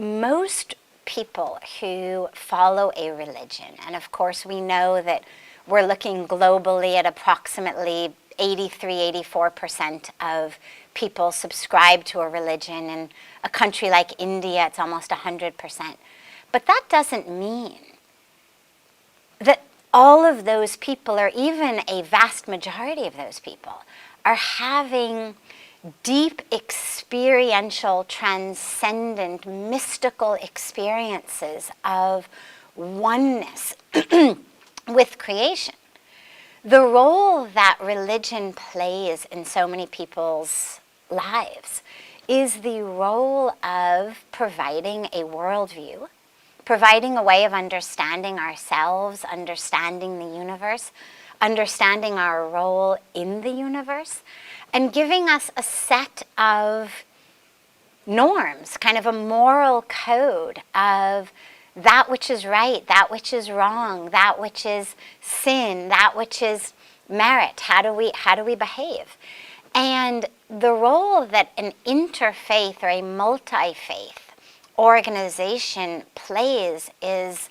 most people who follow a religion, and of course we know that we're looking globally at approximately 83-84% of people subscribe to a religion. In a country like India, it's almost 100%. But that doesn't mean that all of those people, or even a vast majority of those people, are having deep experiential, transcendent, mystical experiences of oneness with creation. The role that religion plays in so many people's lives is the role of providing a worldview, providing a way of understanding ourselves, understanding the universe, understanding our role in the universe, and giving us a set of norms, kind of a moral code of that which is right, that which is wrong, that which is sin, that which is merit. How do we behave? And the role that an interfaith or a multi-faith organization plays is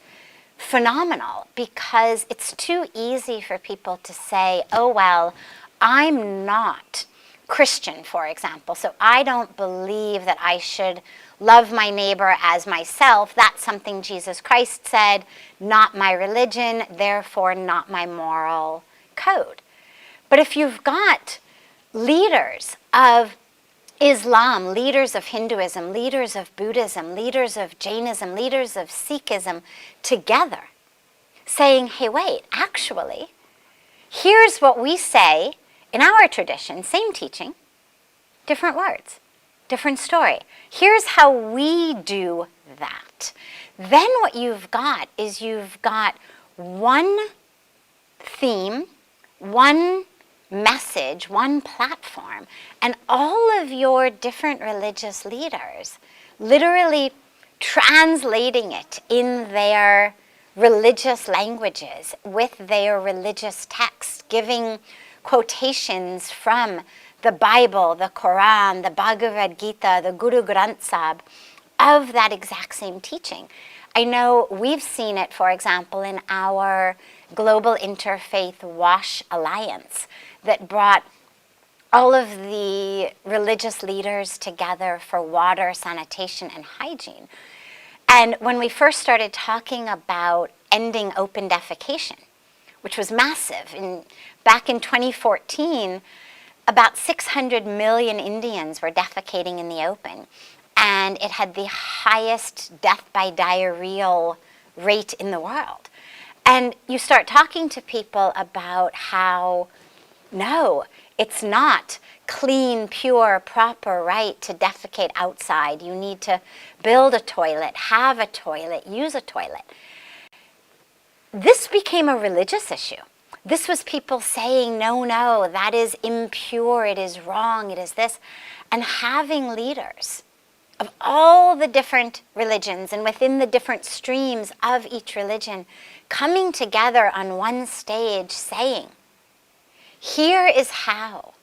phenomenal, because it's too easy for people to say, oh, well, I'm not Christian, for example, so I don't believe that I should love my neighbor as myself. That's something Jesus Christ said, not my religion, therefore not my moral code. But if you've got leaders of Islam, leaders of Hinduism, leaders of Buddhism, leaders of Jainism, leaders of Sikhism together saying, hey, wait, actually, here's what we say in our tradition, same teaching, different words, different story. Here's how we do that. Then what you've got is you've got one theme, one message, one platform, and all of your different religious leaders literally translating it in their religious languages with their religious texts, giving quotations from the Bible, the Quran, the Bhagavad Gita, the Guru Granth Sahib, of that exact same teaching. I know we've seen it, for example, in our Global Interfaith WASH Alliance that brought all of the religious leaders together for water, sanitation, and hygiene. And when we first started talking about ending open defecation, which was massive, back in 2014, about 600 million Indians were defecating in the open, and it had the highest death by diarrheal rate in the world. And you start talking to people about how, no, it's not clean, pure, proper right to defecate outside. You need to build a toilet, have a toilet, use a toilet. This became a religious issue. This was people saying, no, no, that is impure, it is wrong, it is this. And having leaders of all the different religions and within the different streams of each religion coming together on one stage saying, here is how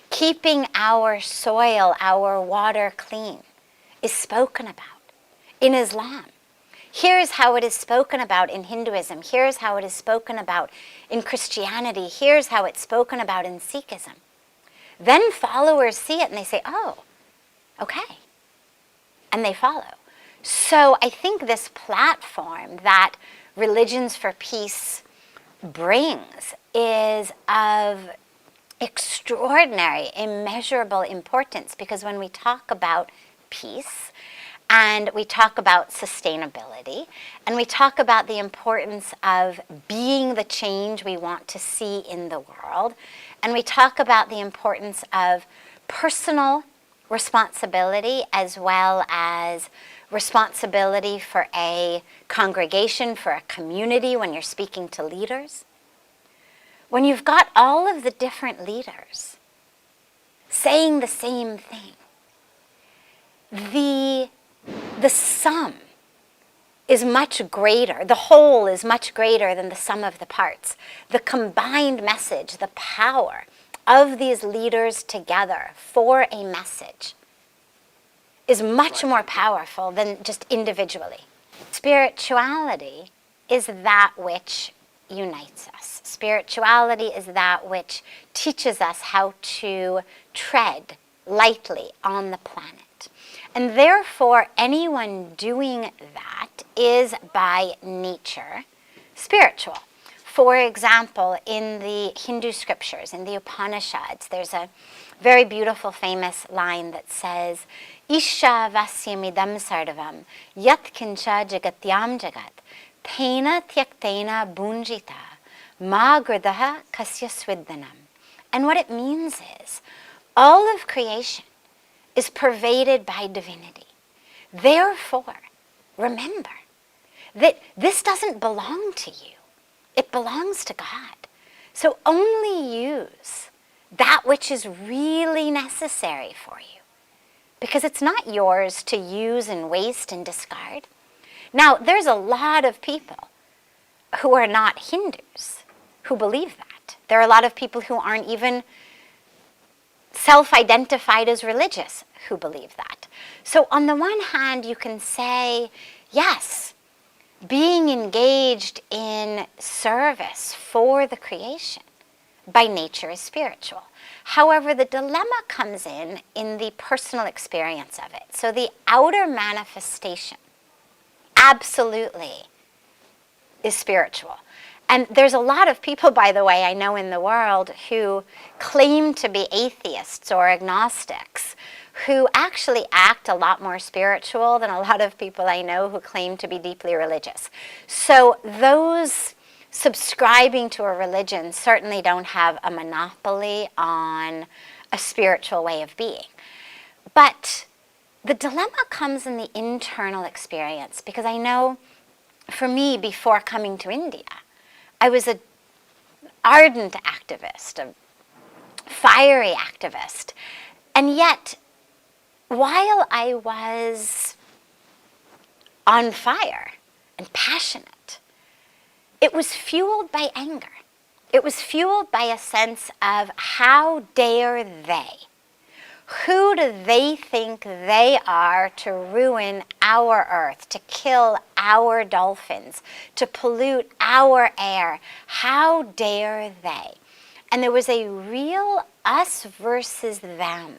keeping our soil, our water clean is spoken about in Islam. Here's how it is spoken about in Hinduism. Here's how it is spoken about in Christianity. Here's how it's spoken about in Sikhism. Then followers see it and they say, oh, okay. And they follow. So I think this platform that Religions for Peace brings is of extraordinary, immeasurable importance, because when we talk about peace, and we talk about sustainability, and we talk about the importance of being the change we want to see in the world, and we talk about the importance of personal responsibility as well as responsibility for a congregation, for a community when you're speaking to leaders. When you've got all of the different leaders saying the same thing, the sum is much greater, the whole is much greater than the sum of the parts. The combined message, the power of these leaders together for a message is much more powerful than just individually. Spirituality is that which unites us. Spirituality is that which teaches us how to tread lightly on the planet. And therefore, anyone doing that is by nature spiritual. For example, in the Hindu scriptures, in the Upanishads, there's a very beautiful, famous line that says, Isha vasyamidam sarvam, yat kincha jagatyam jagat, tena tyaktena bunjita, ma gradaha kasya swiddanam. And what it means is, all of creation is pervaded by divinity. Therefore, remember that this doesn't belong to you. It belongs to God. So only use that which is really necessary for you, because it's not yours to use and waste and discard. Now, there's a lot of people who are not Hindus who believe that. There are a lot of people who aren't even self-identified as religious who believe that. So on the one hand, you can say, yes, being engaged in service for the creation by nature is spiritual. However, the dilemma comes in the personal experience of it. So the outer manifestation absolutely is spiritual. And there's a lot of people, by the way, I know in the world who claim to be atheists or agnostics, who actually act a lot more spiritual than a lot of people I know who claim to be deeply religious. So those subscribing to a religion certainly don't have a monopoly on a spiritual way of being. But the dilemma comes in the internal experience, because I know for me, before coming to India, I was an ardent activist, a fiery activist. And yet, while I was on fire and passionate, it was fueled by anger. It was fueled by a sense of, how dare they? Who do they think they are to ruin our earth, to kill our dolphins, to pollute our air? How dare they? And there was a real us versus them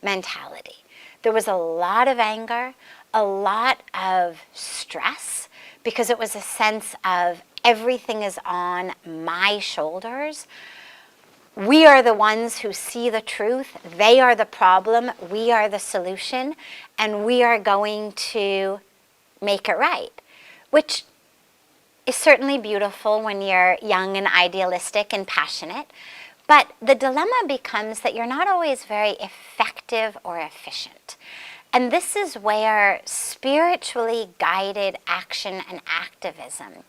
mentality. There was a lot of anger, a lot of stress, because it was a sense of everything is on my shoulders. We are the ones who see the truth. They are the problem. We are the solution. And we are going to make it right, which is certainly beautiful when you're young and idealistic and passionate. But the dilemma becomes that you're not always very effective or efficient. And this is where spiritually guided action and activism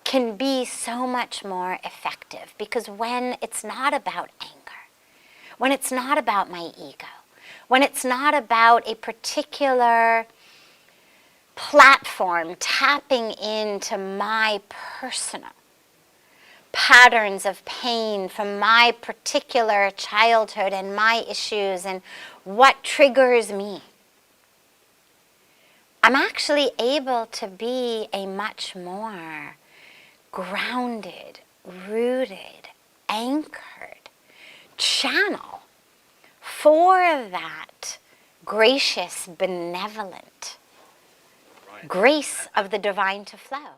can be so much more effective, because when it's not about anger, when it's not about my ego, when it's not about a particular platform tapping into my personal patterns of pain from my particular childhood and my issues and what triggers me, I'm actually able to be a much more grounded, rooted, anchored channel for that gracious, benevolent grace of the divine to flow.